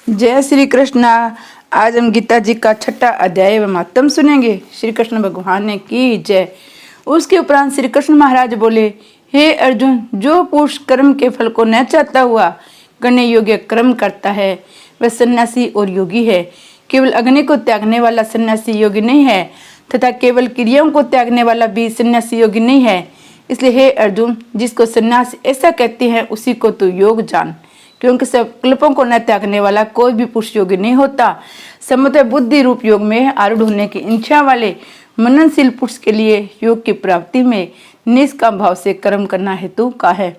जय श्री कृष्ण। आज हम गीता जी का 6वां अध्याय व महात्म सुनेंगे। श्री कृष्ण भगवान ने की जय। उसके उपरांत श्री कृष्ण महाराज बोले, हे अर्जुन, जो पुरुष कर्म के फल को न चाहता हुआ करने योग्य कर्म करता है वह सन्यासी और योगी है। केवल अग्नि को त्यागने वाला सन्यासी योगी नहीं है तथा केवल क्रियाओं को त्यागने वाला भी सन्यासी योगी नहीं है। इसलिए हे अर्जुन, जिसको सन्यास ऐसा कहते हैं उसी को तू योग जान, क्योंकि संकल्पों को न त्यागने वाला कोई भी पुरुष योगी नहीं होता। समत्व बुद्धि रूप योग में आरूढ़ होने की इच्छा वाले मननशील पुरुष के लिए योग की प्राप्ति में निष्काम भाव से कर्म करना हेतु का है।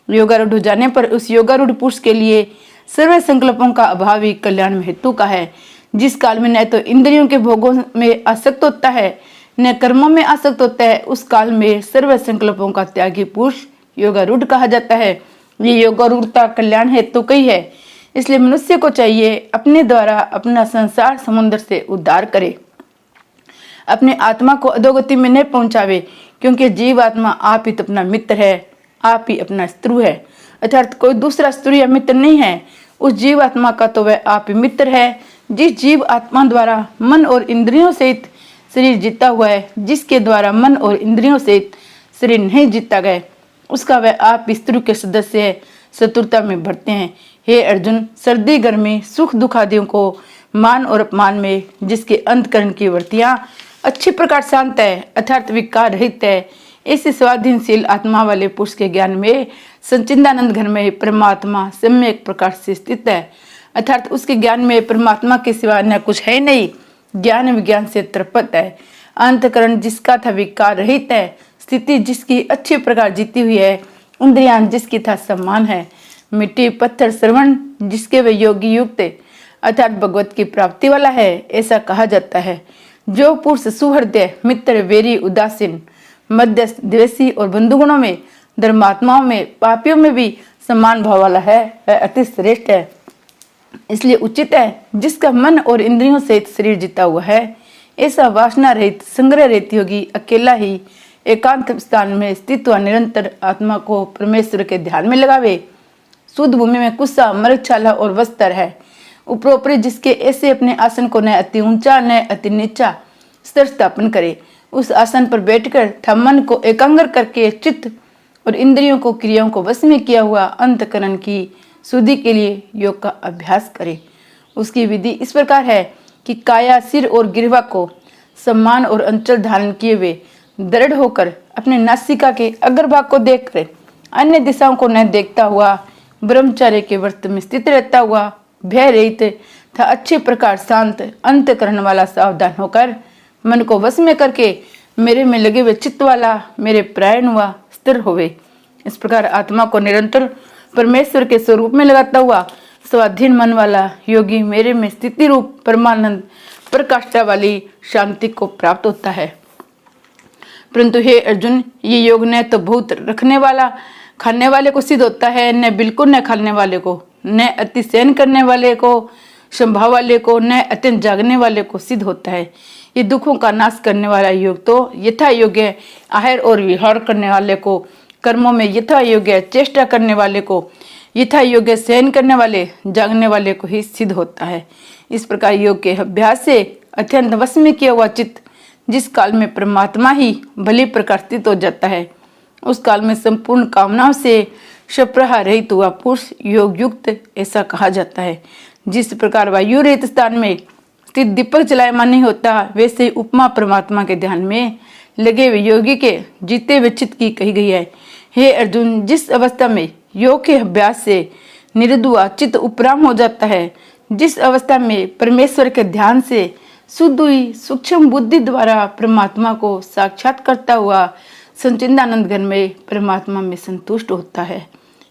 योगारूढ़ हो जाने पर उस योगारूढ़ पुरुष के लिए सर्व संकल्पों का अभाव ही कल्याण में हेतु का है। जिस काल में न तो इंद्रियों के भोगों में आसक्त होता है न कर्मों में आसक्त होता है, उस काल में सर्व संकल्पों का त्यागी पुरुष योगारूढ़ कहा जाता है। ये योगारूढ़ता कल्याण हेतु कही है। इसलिए मनुष्य को चाहिए अपने द्वारा अपना संसार समुद्र से उद्धार करे, अपने आत्मा को अधोगति में नहीं पहुंचावे, क्योंकि जीव आत्मा आप ही तो अपना मित्र है, आप ही अपना शत्रु है। अर्थात कोई दूसरा शत्रु या मित्र नहीं है। उस जीव आत्मा का तो वह आप ही मित्र है। जिस जीव आत्मा द्वारा मन और इंद्रियों सहित शरीर जीता हुआ है, जिसके द्वारा मन और इंद्रियों सहित शरीर नहीं जीता गया, उसका वह आप स्त्री के सदस्य है, शत्रुता में बढ़ते हैं। हे अर्जुन, सर्दी गर्मी सुख दुख आदियों को मान और अपमान में जिसके अंतकरण की वृत्तियां अच्छी प्रकार शांत है अर्थात विकार रहित है, ऐसे स्वाधीनशील आत्मा वाले पुरुष के ज्ञान में सच्चिदानंद घर में परमात्मा सम्यक प्रकार से स्थित है। अर्थात उसके ज्ञान में परमात्मा के सिवा न कुछ है नहीं। ज्ञान विज्ञान से तृप्त है। अंतकरण जिसका था विकार रहित है, स्थिति जिसकी अच्छी प्रकार जीती हुई है, इंद्रियां जिसकी था सम्मान है, मिट्टी पत्थर श्रवण जिसके वे योगी युक्त अर्थात भगवत की प्राप्ति वाला है, ऐसा कहा जाता है। जो पुरुष सुहृदय मित्र वेरी उदासीन मध्यस्थ द्वेषी और बंधुगुणों में धर्मात्माओं में पापियों में भी समान भाव वाला है, वह अति श्रेष्ठ है। इसलिए उचित है जिसका मन और इंद्रियों सहित शरीर जीता हुआ है, ऐसा वासना रहित संग्रह रहित योगी अकेला ही एकांत स्थान में स्थित हुआ निरंतर आत्मा को परमेश्वर के ध्यान में लगावे। शुद्ध भूमि में कुस्सा मृगशाला और वस्त्र है। उपरोपरि जिसके ऐसे अपने आसन को न अति ऊंचा न अति नीचा स्तर स्थापन करे, उस आसन पर बैठकर तथा मन को एकाग्र करके चित्त और इंद्रियों को क्रियाओं को वश में किया हुआ अंतकरण की शुद्धि के लिए योग का अभ्यास करे। उसकी विधि इस प्रकार है कि काया सिर और गिरवा को सम्मान और अंचल धारण किए हुए दृढ़ होकर अपने नासिका के अग्रभाग को देखकर अन्य दिशाओं को न देखता हुआ ब्रह्मचर्य के व्रत में स्थित रहता हुआ भय रहित तथा अच्छे प्रकार शांत अंतकरण वाला सावधान होकर मन को वश में करके मेरे में लगे हुए चित्त वाला मेरे प्रायण हुआ स्थिर होवे। इस प्रकार आत्मा को निरंतर परमेश्वर के स्वरूप में लगाता हुआ स्वाधीन मन वाला योगी मेरे में स्थिति रूप परमानंद प्रकाष्ठा वाली शांति को प्राप्त होता है। परंतु हे अर्जुन, ये योग न तो बहुत रखने वाला खाने वाले को सिद्ध होता है, न बिल्कुल न खाने वाले को, न अति सहन करने वाले को, संभाव वाले को, न अत्यंत जागने वाले को सिद्ध होता है। ये दुखों का नाश करने वाला योग तो यथा योग्य आहार और विहार करने वाले को, कर्मों में यथा योग्य चेष्टा करने वाले को, यथा योग्य सहन करने वाले जागने वाले को ही सिद्ध होता है। इस प्रकार योग के अभ्यास से अत्यंत वश में किया हुआ चित्त जिस काल में परमात्मा ही भली प्रकार स्थित हो जाता है, उस काल में संपूर्ण कामनाओं से शप्रहा रहित हुआ पुरुष योग युक्त ऐसा कहा जाता है। जिस प्रकार वायु रहित स्थान में स्थित दीपक जलायमान नहीं होता, वैसे ही उपमा परमात्मा के ध्यान में लगे हुए योगी के जीते हुए चित्त की कही गई है। हे अर्जुन, जिस अवस्था में योग के अभ्यास से निर्दुआ चित्त उपराम हो जाता है, जिस अवस्था में परमेश्वर के ध्यान से शुद्ध हुई सूक्ष्म बुद्धि द्वारा परमात्मा को साक्षात करता हुआ सच्चिदानंद घन में परमात्मा में संतुष्ट होता है,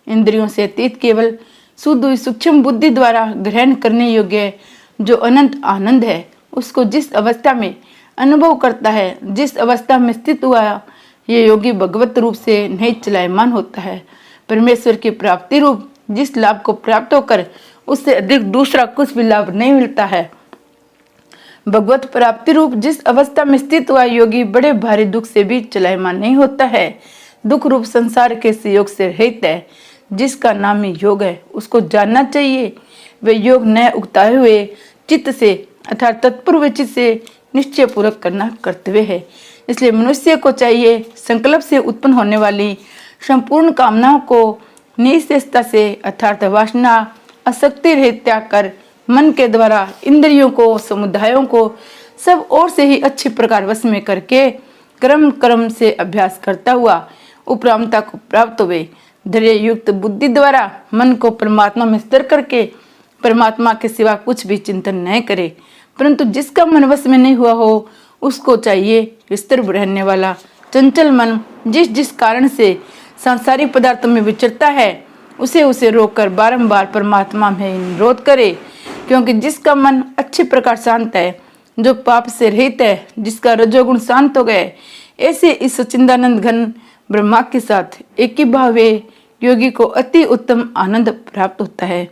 इंद्रियों से अतीत केवल शुद्ध हुई सूक्ष्म बुद्धि द्वारा ग्रहण करने योग्य जो अनंत आनंद है, उसको जिस अवस्था में अनुभव करता है, जिस अवस्था में स्थित हुआ ये योगी भगवत रूप से नहीं चलायमान होता है। परमेश्वर की प्राप्ति रूप जिस लाभ को प्राप्त होकर उससे अधिक दूसरा कुछ भी लाभ नहीं मिलता है, भगवत प्राप्ति रूप जिस अवस्था में स्थित हुआ योगी बड़े भारी दुख से भी चलायमान नहीं होता है। दुख रूप संसार के संयोग से रहित है, जिसका नाम ही योग है, उसको जानना चाहिए। वे योग नए उगताए हुए चित्त से अर्थात तत्पूर्व चित्त से निश्चय पूर्वक करना कर्तव्य है। इसलिए मनुष्य को चाहिए संकल्प से उत्पन्न होने वाली संपूर्ण कामनाओं को निःशेषता से अर्थात वासना आसक्ति रहित त्याग कर मन के द्वारा इंद्रियों को समुदायों को सब ओर से ही अच्छी प्रकार वश में करके क्रम क्रम से अभ्यास करता हुआ उपरामता को प्राप्त हुए धैर्य युक्त बुद्धि द्वारा मन को परमात्मा में स्थिर करके परमात्मा के सिवा कुछ भी चिंतन न करे। परंतु जिसका मन वश में नहीं हुआ हो उसको चाहिए स्थिर रहने वाला चंचल मन जिस जिस कारण से सांसारिक पदार्थों में विचरता है उसे उसे रोककर बारंबार परमात्मा में निरोध करे। क्योंकि जिसका मन अच्छी प्रकार शांत है, जो पाप से रहित है, जिसका रजोगुण शांत हो गए, ऐसे इस सच्चिदानंद घन ब्रह्मा के साथ एक ही भाव योगी को अति उत्तम आनंद प्राप्त होता है।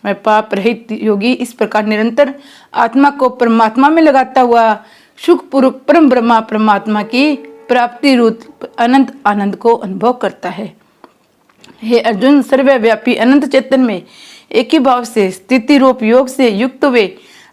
वह पाप रहित योगी इस प्रकार निरंतर आत्मा को परमात्मा में लगाता हुआ सुखपूर्वक परम ब्रह्मा परमात्मा की प्राप्ति रूप अनंत आनंद को अनुभव करता है। हे अर्जुन, सर्वव्यापी अनंत चेतन में एक ही भाव से स्थिति रूप योग से युक्त हुए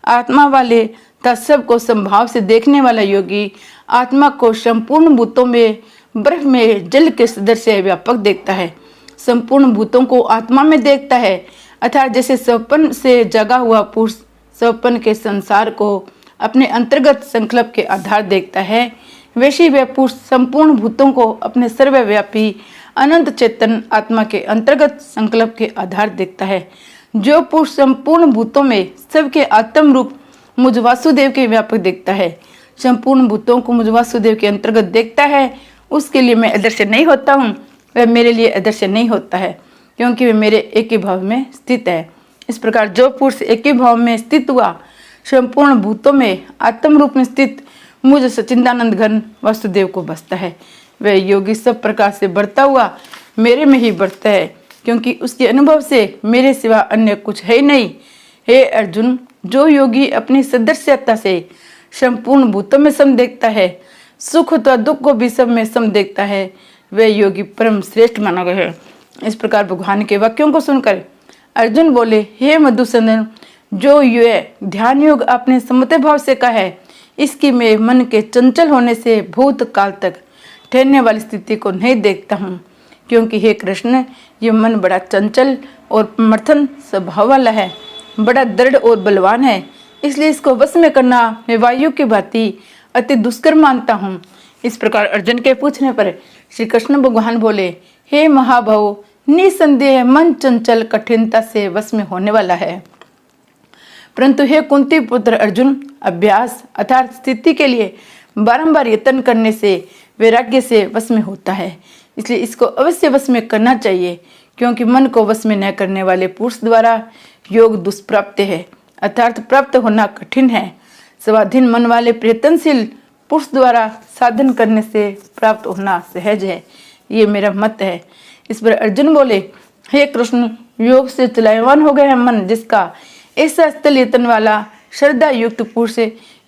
आत्मा वाले तथा सबको संभाव से देखने वाला योगी आत्मा को संपूर्ण भूतों में बर्फ में जल के सदृश व्यापक देखता है। संपूर्ण भूतों को आत्मा में देखता है अर्थात जैसे स्वप्न से जगा हुआ पुरुष स्वप्न के संसार को अपने अंतर्गत संकल्प के आधार देखता है, वैसे वह पुरुष संपूर्ण भूतों को अपने सर्वव्यापी अनंत चेतन आत्मा के अंतर्गत संकल्प के आधार देखता है। जो पुरुष संपूर्ण भूतों में सबके आत्म रूप मुझ वासुदेव के व्यापक देखता है, संपूर्ण भूतों को मुझ वासुदेव के अंतर्गत देखता है, उसके लिए मैं अदृश्य नहीं होता हूँ, वह मेरे लिए अदृश्य नहीं होता है, क्योंकि वह मेरे एक ही भाव में स्थित है। इस प्रकार जो पुरुष एक ही भाव में स्थित हुआ संपूर्ण भूतों में आत्म रूप में स्थित मुझ सच्चिदानंद घन वासुदेव को बसता है, वह योगी सब प्रकार से बढ़ता हुआ मेरे में ही बढ़ता है, क्योंकि उसके अनुभव से मेरे सिवा अन्य कुछ है ही नहीं। हे अर्जुन, जो योगी अपनी सदस्यता से संपूर्ण भूतों में सम देखता है, सुख तथा दुख को भी सब में सम देखता है, वह योगी परम श्रेष्ठ माना गया है। इस प्रकार भगवान के वाक्यों को सुनकर अर्जुन बोले, हे मधुसूदन, जो ये ध्यान योग आपने समते भाव से कहा है, इसकी मैं मन के चंचल होने से भूत काल तक ठहरने वाली स्थिति को नहीं देखता हूँ, क्योंकि हे कृष्ण, ये मन बड़ा चंचल और समर्थन स्वभाव वाला है, बड़ा दृढ़ और बलवान है, इसलिए इसको वश में करना मैं वायु की भांति अति दुष्कर मानता हूँ। इस प्रकार अर्जुन के पूछने पर श्री कृष्ण भगवान बोले, हे महाभाव, निसंदेह मन चंचल कठिनता से वश में होने वाला है, परंतु हे कुंती पुत्र अर्जुन, अभ्यास अर्थात स्थिति के लिए बारंबार यत्न करने से वैराग्य से वश में होता है, इसलिए इसको अवश्य वश में करना चाहिए, क्योंकि मन को वश में न करने वाले पुरुष द्वारा योग दुष्प्राप्त है अर्थात प्राप्त होना कठिन है। स्वाधीन मन वाले प्रयत्नशील पुरुष द्वारा साधन करने से प्राप्त होना सहज है, ये मेरा मत है। इस पर अर्जुन बोले, हे कृष्ण, योग से चलायमान हो गया है मन जिसका, ऐसा स्थल यत्न वाला श्रद्धा युक्त पुरुष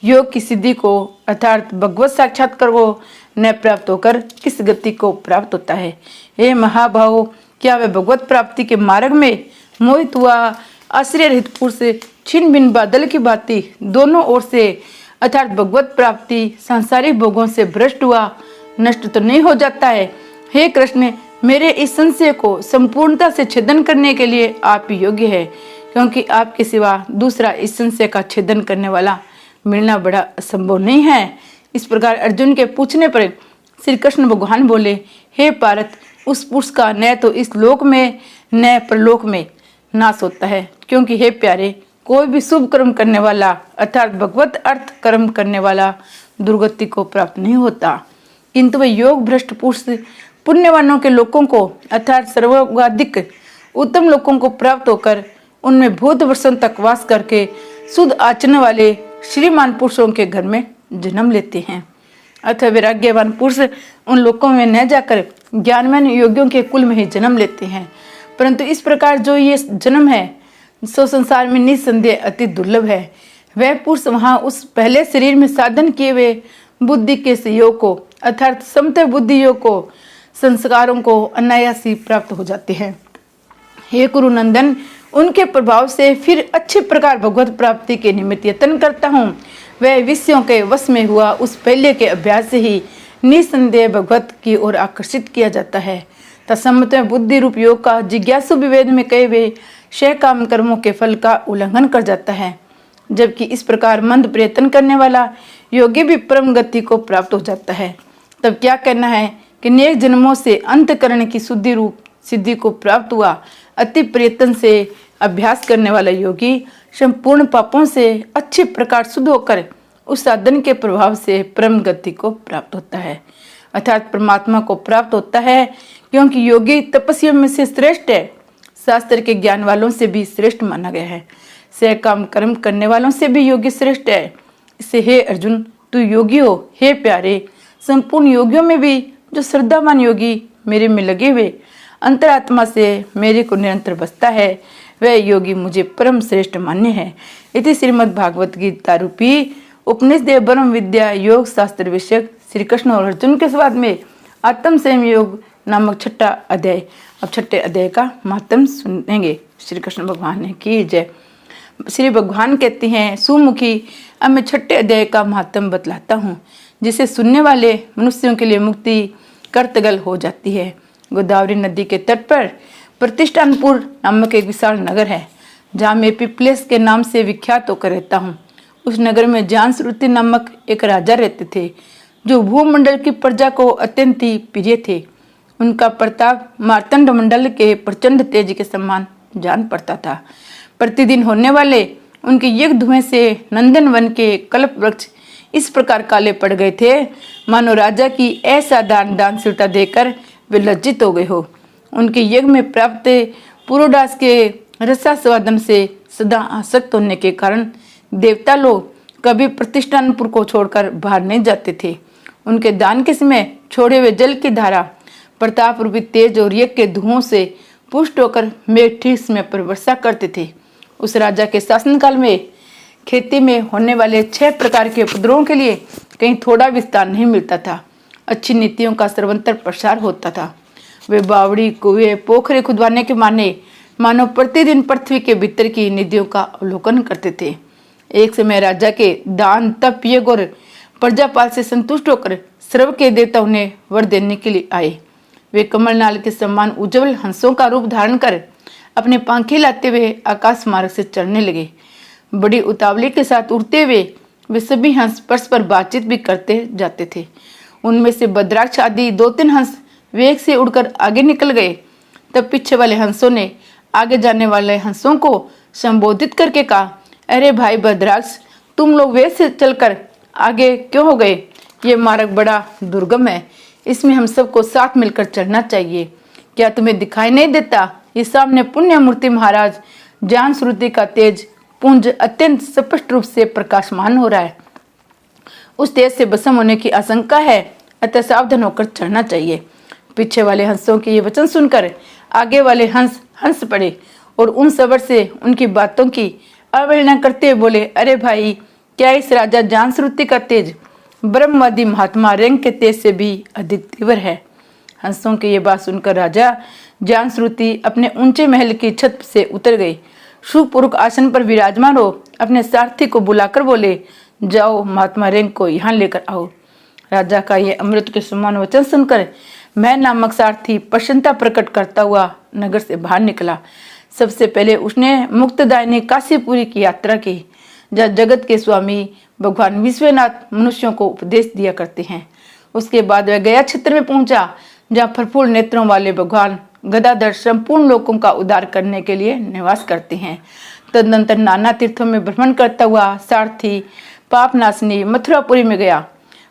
योग की सिद्धि को अर्थात भगवत साक्षात्कार को न प्राप्त होकर किस गति को प्राप्त होता है। हे महाभाव, क्या वह भगवत प्राप्ति के मार्ग में मोहित हुआ आश्रय रहित पुरुष छिन्न भिन्न बादल की भांति दोनों ओर से अर्थात भगवत प्राप्ति सांसारिक भोगों से भ्रष्ट हुआ नष्ट तो नहीं हो जाता है। हे कृष्ण, मेरे इस संशय को संपूर्णता से छेदन करने के लिए आप ही योग्य है, क्योंकि आपके सिवा दूसरा इस संशय का छेदन करने वाला मिलना बड़ा असंभव नहीं है। इस प्रकार अर्जुन के पूछने पर श्री कृष्ण भगवान बोले, हे पार्थ, उस पुरुष का न तो इस लोक में न परलोक में नाश होता है, क्योंकि हे प्यारे, कोई भी शुभ कर्म करने वाला अर्थात भगवत अर्थ कर्म करने वाला दुर्गति को प्राप्त नहीं होता, किंतु वह योग भ्रष्ट पुरुष पुण्यवानों के लोकों को अर्थात सर्वाधिक उत्तम लोकों को प्राप्त होकर उनमें भूत वर्षों तक वास करके शुद्ध आचरण वाले श्रीमान पुरुषों के घर में जन्म लेते हैं। अतः वैराग्यवान पुरुष उन लोकों में न जाकर ज्ञानवान योगियों के कुल में ही जन्म लेते हैं, परंतु इस प्रकार जो ये जन्म है सो संसार में निस्संदेह अति दुर्लभ है। वह पुरुष वहां उस पहले शरीर में साधन किए हुए बुद्धि के सहयोग को अर्थात समता बुद्धि योग को संस्कारों को अनायास ही प्राप्त हो जाते हैं। हे कुरु नंदन, उनके प्रभाव से फिर अच्छे प्रकार भगवत प्राप्ति के निमित्त यत्न करता हूँ। वह विषयों के वश में हुआ उस पहले के अभ्यास से ही निसंदेह भगवत की ओर आकर्षित किया जाता है। तत्सम्मत में बुद्धि रूप योग का जिज्ञासु विवेद में कहे हुए शह काम कर्मों के फल का उल्लंघन कर जाता है, जबकि इस प्रकार मंद प्रयत्न करने वाला योगी भी परम गति को प्राप्त हो जाता है। तब क्या कहना है कि नेक जन्मों से अंतकरण की शुद्धि रूप सिद्धि को प्राप्त हुआ अति प्रयत्न से अभ्यास करने वाला योगी संपूर्ण पापों से अच्छे प्रकार शुद्ध होकर उस साधन के प्रभाव से परम गति को प्राप्त होता है, अर्थात परमात्मा को प्राप्त होता है। क्योंकि योगी तपस्वियों में से श्रेष्ठ है, शास्त्र के ज्ञान वालों से भी श्रेष्ठ माना गया है। सह काम कर्म करने वालों से भी योगी श्रेष्ठ है। इससे हे अर्जुन, तू योगी हो। हे प्यारे, संपूर्ण योगियों में भी जो श्रद्धावान योगी मेरे में लगे हुए अंतरात्मा से मेरे को निरंतर बसता है, वह योगी मुझे परम श्रेष्ठ मान्य है। इति श्रीमद् भागवत गीता रूपी उपनिषद ब्रह्म विद्या योग शास्त्र विषयक श्री कृष्ण और अर्जुन के संवाद में आत्म संयम योग नामक छठा अध्याय। अब छठे अध्याय का महात्म सुनेंगे। श्री कृष्ण भगवान ने की जय। श्री भगवान कहते हैं, सुमुखी, अब मैं छठे अध्याय का महात्म बतलाता हूँ, जिसे सुनने वाले मनुष्यों के लिए मुक्ति करतगल हो जाती है। गोदावरी नदी के तट पर प्रतिष्ठानपुर नामक एक विशाल नगर है, जहाँ मैं पिपलेस के नाम से विख्यात होकर रहता हूँ। उस नगर में जांसरुति नामक एक राजा रहते थे, जो भूमंडल की प्रजा को अत्यंत ही प्रिय थे। उनका प्रताप मार्तंड मंडल के प्रचंड तेज के समान जान पड़ता था। प्रतिदिन होने वाले उनके यज्ञ धुएं से नंदन वन के कल्प वृक्ष इस प्रकार काले पड़ गए थे, मानो राजा की असाधारण दानशीलता देकर वे लज्जित हो गए हो। उनके यज्ञ में प्राप्त पुरोडास के रसास्वादन से सदा आसक्त होने के कारण देवता लोग कभी प्रतिष्ठानपुर को छोड़कर बाहर नहीं जाते थे। उनके दान के समय छोड़े हुए जल की धारा प्रताप रूपी तेज और यज्ञ के धुओं से पुष्ट होकर मेघ ठीक समय पर वर्षा करते थे। उस राजा के शासनकाल में खेती में होने वाले 6 प्रकार के उपद्रवों के लिए कहीं थोड़ा विस्तार नहीं मिलता था। अच्छी नीतियों का सर्वंतर प्रसार होता था। वे बावड़ी, कुएं, पोखरे खुदवाने के मानो प्रतिदिन पृथ्वी के भीतर की निधियों का अवलोकन करते थे। एक समय राजा के दान, तप, यज्ञ और प्रजापाल से संतुष्ट होकर सर्व के देवता उन्हें वर देने के लिए आए। वे कमलनाल के समान उज्जवल हंसों का रूप धारण कर अपने पंखे लाते हुए आकाश मार्ग से चढ़ने लगे। बड़ी उतावली के साथ उड़ते हुए वे सभी हंस परस्पर बातचीत भी करते जाते थे। उनमें से भद्राक्ष आदि 2-3 हंस वेग से उड़कर आगे निकल गए। तब पीछे वाले हंसों ने आगे जाने वाले हंसों को संबोधित करके कहा, अरे भाई भद्राक्ष, तुम लोग वेग से चलकर आगे क्यों हो गए? ये मार्ग बड़ा दुर्गम है, इसमें हम सबको साथ मिलकर चलना चाहिए। क्या तुम्हें दिखाई नहीं देता? ये सामने पुण्य मूर्ति महाराज जांसरुति का तेज पुंज अत्यंत स्पष्ट रूप से प्रकाशमान हो रहा है। उस तेज से भस्म होने की आशंका है, अतः सावधान होकर चढ़ना चाहिए। पीछे वाले हंसों के ये वचन सुनकर आगे वाले हंस हंस पड़े और उन सबर से उनकी बातों की अवहेलना करते हुए बोले, अरे भाई, क्या इस राजा जांसरुति का तेज ब्रह्मवादी महात्मा रंग के तेज से भी अधिक तीव्र है? हंसों की ये बात सुनकर राजा जांसरुति अपने ऊंचे महल की छत से उतर गए। सुपूर्वक आसन पर विराजमान हो अपने सारथी को बुलाकर बोले, जाओ महात्मा रंग को यहाँ लेकर आओ। राजा का ये अमृत के समान वचन सुनकर मैं नामक सारथी प्रसन्नता प्रकट करता हुआ नगर से बाहर निकला। सबसे पहले उसने मुक्तदायिनी काशीपुरी की यात्रा की, जहाँ जगत के स्वामी भगवान विश्वनाथ मनुष्यों को उपदेश दिया करते हैं। उसके बाद वह गया क्षेत्र में पहुंचा, जहाँ प्रफुल्ल नेत्रों वाले भगवान गदाधर संपूर्ण लोगों का उद्धार करने के लिए निवास करते हैं। तदनंतर नाना तीर्थों में भ्रमण करता हुआ सारथी पापनाशनी मथुरापुरी में गया।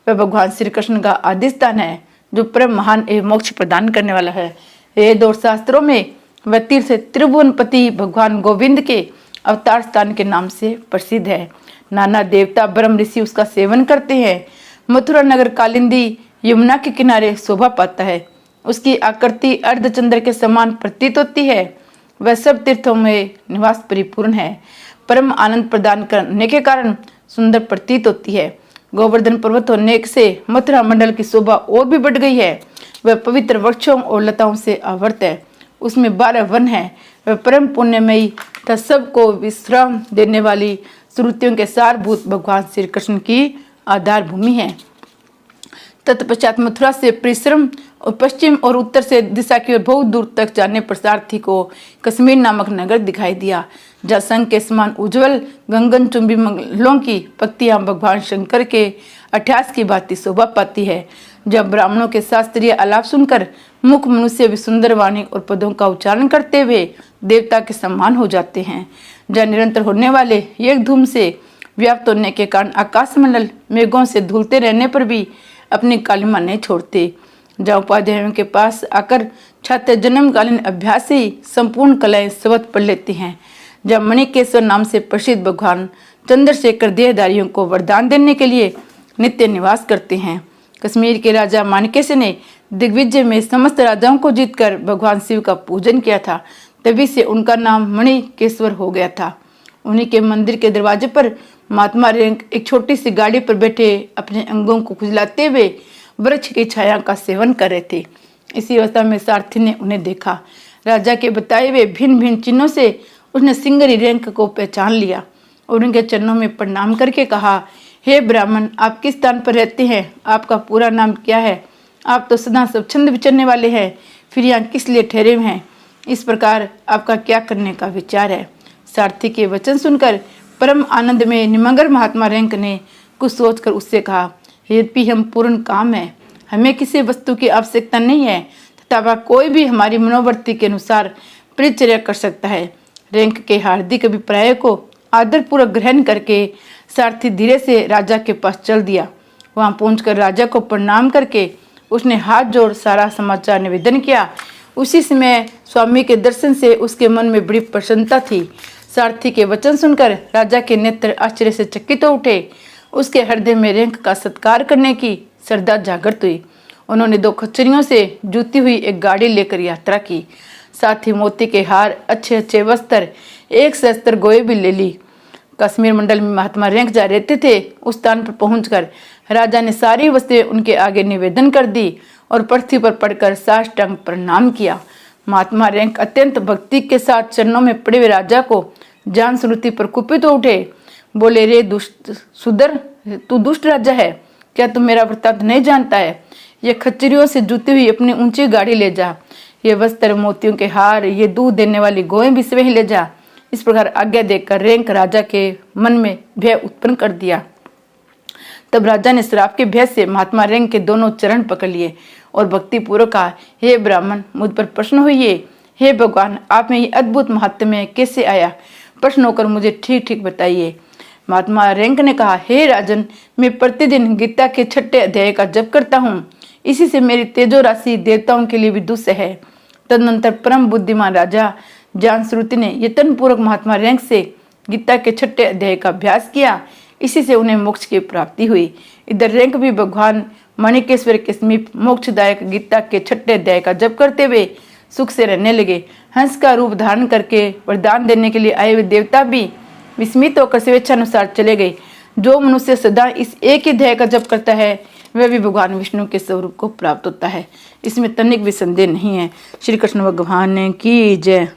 वह भगवान श्री कृष्ण का आदि स्थान है, जो परम महान एवं मोक्ष प्रदान करने वाला है। वेद और शास्त्रों में वह तीर्थ त्रिभुवनपति भगवान गोविंद के अवतार स्थान के नाम से प्रसिद्ध है। नाना देवता ब्रह्म ऋषि उसका सेवन करते हैं। मथुरा नगर कालिंदी यमुना के किनारे शोभा पाता है। उसकी आकृति अर्धचंद्र के समान प्रतीत होती है। वह सब तीर्थों में निवास परिपूर्ण है। परम आनंद प्रदान करने के कारण सुंदर प्रतीत होती है। गोवर्धन पर्वत होने से मथुरा मंडल की शोभा और भी बढ़ गई है। वह पवित्र वृक्षों और लताओं से आवृत है। उसमें 12 वन है। वह परम पुण्यमयी तथा सबको विश्राम देने वाली श्रुतियों के सारभूत भगवान श्री कृष्ण की आधार भूमि है। तत्पश्चात मथुरा से परिश्रम और पश्चिम और उत्तर से दिशा की ओर बहुत दूर तक जाने पर सारथी को कश्मीर नामक नगर दिखाई दिया, जहाँ शंख के समान उज्जवल गंगन चुंबी मंगलों की पत्तियां भगवान शंकर के अठ्यास की भांति शोभा पाती है। जब ब्राह्मणों के शास्त्रीय आलाप सुनकर मुख मनुष्य भी सुंदर वाणी और पदों का उच्चारण करते हुए देवता के समान हो जाते हैं। जहाँ निरंतर होने वाले एक धूम से व्याप्त होने के कारण आकाशमंडल मेघों से धुलते रहने पर भी अपनी कालिमा नहीं छोड़ते। जहाँ उपाध्यायों के पास आकर छात्र जन्मकालीन अभ्यास से ही संपूर्ण कलाएं स्वत पढ़ लेती हैं। जब मणिकेश्वर नाम से प्रसिद्ध भगवान चंद्रशेखर देहधारियों को वरदान देने के लिए नित्य निवास करते हैं। कश्मीर के राजा माणिकेश्वर ने दिग्विजय में समस्त राजाओं को जीतकर भगवान शिव का पूजन किया था, तभी से उनका नाम मणिकेश्वर हो गया था। उन्हीं के मंदिर के दरवाजे पर महात्मा रेंक एक छोटी सी गाड़ी पर बैठे अपने अंगों को खुजलाते हुए वृक्ष की छाया का सेवन कर रहे थे। इसी अवस्था में सारथी ने उन्हें देखा। राजा के बताए हुए भिन्न भिन्न चिन्हों से उसने सिंगरी रैंक को पहचान लिया और उनके चरणों में प्रणाम करके कहा, हे ब्राह्मण, आप किस स्थान पर रहते हैं? आपका पूरा नाम क्या है? आप तो सदा स्वच्छंद विचरने वाले हैं, फिर यहाँ किस लिए ठहरे हुए हैं? इस प्रकार आपका क्या करने का विचार है? सारथी के वचन सुनकर परम आनंद में निमंगर महात्मा रैंक ने कुछ सोचकर उससे कहा, यद्यपि हम पूर्ण काम है, हमें किसी वस्तु की आवश्यकता नहीं है तथा वह कोई भी हमारी मनोवृत्ति के अनुसार परिचर्या कर सकता है। रैंक के हार्दिक अभिप्राय को आदरपूर्वक ग्रहण करके सारथी धीरे से राजा के पास चल दिया। वहां पहुंचकर राजा को प्रणाम करके उसने हाथ जोड़ सारा समाचार निवेदन किया। उसी समय स्वामी के दर्शन से उसके मन में बड़ी प्रसन्नता थी। सारथी के वचन सुनकर राजा के नेत्र आश्चर्य से चकित हो उठे। उसके हृदय में रैंक का सत्कार करने की श्रद्धा जागृत हुई। उन्होंने 2 खच्चरियों से जुती हुई एक गाड़ी लेकर यात्रा की। साथ ही मोती के हार, अच्छे अच्छे वस्त्र, एक सहस्त्र गोये भी ले ली। कश्मीर मंडल में महात्मा रैंक जा रहते थे। उस स्थान पर पहुंचकर राजा ने सारी वस्तुएं उनके आगे निवेदन कर दी और पृथ्वी पर पड़कर साष्टांग प्रणाम किया। महात्मा रैंक अत्यंत भक्ति के साथ चरणों में पड़े हुए राजा को जान श्रुति पर कुपित हो उठे। बोले, रे दुष्ट सुधर, तू दुष्ट राजा है, क्या तू मेरा वृत्तांत नहीं जानता है? ये खच्चरियों से जुती हुई अपनी ऊंची गाड़ी ले जा, ये वस्त्र, मोतियों के हार, ये दूध देने वाली गोएं भी स्वयं ले जा। इस प्रकार आज्ञा देकर रैंक राजा के मन में भय उत्पन्न कर दिया। तब राजा ने श्राप के भय से महात्मा रैंक के दोनों चरण पकड़ लिए और भक्ति पूर्वक कहा, हे ब्राह्मण, मुझ पर प्रश्न होइए। हे भगवान, आप में ये अद्भुत महात्म्य कैसे आया? प्रश्न होकर मुझे ठीक ठीक बताइए। महात्मा रैंक ने कहा, हे राजन, मैं प्रतिदिन गीता के 6ठे अध्याय का जप करता हूँ। इसी से मेरी तेजो राशि देवताओं के लिए विदुष है। तदनंतर परम बुद्धिमान राजा जान श्रुति ने यत्न पूर्वक महात्मा रैंक से गीता के 6ठे अध्याय का अभ्यास किया। इसी से उन्हें मोक्ष की प्राप्ति हुई। इधर रैंक भी भगवान मणिकेश्वर के समीप मोक्षदायक गीता के 6ठे अध्याय का जप करते हुए सुख से रहने लगे। हंस का रूप धारण करके वरदान देने के लिए आए हुए देवता भी विस्मित होकर स्वेच्छानुसार चले गए। जो मनुष्य सदा इस एक ही अध्याय का जप करता है वह भी भगवान विष्णु के स्वरूप को प्राप्त होता है। इसमें तनिक भी संदेह नहीं है। श्री कृष्ण भगवान की जय।